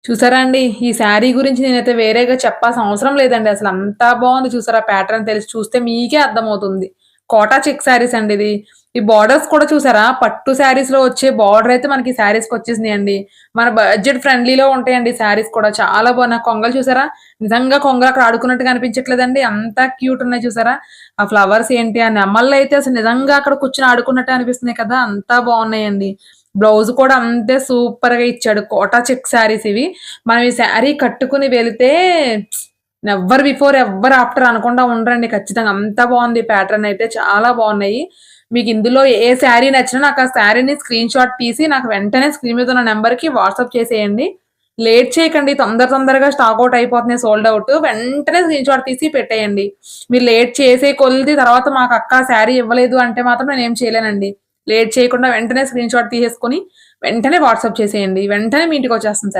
చూసారా అండి? ఈ శారీ గురించి నేనైతే వేరేగా చెప్పాల్సిన అవసరం లేదండి. అసలు అంతా బావుంది చూసారా ప్యాటర్న్ తెలిసి చూస్తే మీకే అర్థమవుతుంది. కోటా చెక్ శారీస్ అండి ఇది. ఈ బోర్డర్స్ కూడా చూసారా? పట్టు శారీస్‌లో వచ్చే బోర్డర్ అయితే మనకి శారీస్‌కొచ్చేసినాయండి. మన బడ్జెట్ ఫ్రెండ్లీలో ఉంటాయండి శారీస్ కూడా. చాలా బాగున్నాయి. కొంగలు చూసారా? నిజంగా కొంగలు అక్కడ ఆడుకున్నట్టుగా అనిపించట్లేదండి. అంత క్యూట్ ఉన్నాయి చూసారా? ఆ ఫ్లవర్స్ ఏంటి, ఆ నెమళ్ళైతే అసలు నిజంగా అక్కడ కూర్చొని ఆడుకున్నట్టే అనిపిస్తున్నాయి కదా! అంతా బావున్నాయండి. బ్లౌజ్ కూడా అంతే సూపర్‌గా ఇచ్చాడు. కోటా చెక్ శారీస్ ఇవి. మనం ఈ శారీ కట్టుకొని వెళితే నెవర్ బిఫోర్, ఎవర్ ఆఫ్టర్ అనకుండా ఉండరండి ఖచ్చితంగా. అంత బావుంది ప్యాటర్న్ అయితే చాలా బావున్నాయి. మీకు ఇందులో ఏ శారీ నచ్చినా నాకు ఆ శారీని స్క్రీన్ షాట్ తీసి నాకు వెంటనే స్క్రీన్ మీద ఉన్న నంబర్‌కి వాట్సాప్ చేసేయండి. లేట్ చేయకండి. తొందరగా స్టాక్ ఔట్ అయిపోతున్నాయి సోల్డ్ ఔట్. వెంటనే స్క్రీన్ షాట్ తీసి పెట్టేయండి. మీరు లేట్ చేసే కొలిది తర్వాత మాకు అక్క శారీ ఇవ్వలేదు అంటే మాత్రం నేనేం చేయలేనండి. లేట్ చేయకుండా వెంటనే స్క్రీన్ షాట్ తీసేసుకొని వెంటనే వాట్సాప్ చేసేయండి. వెంటనే మీ ఇంటికొచ్చేస్తుంది శారీ.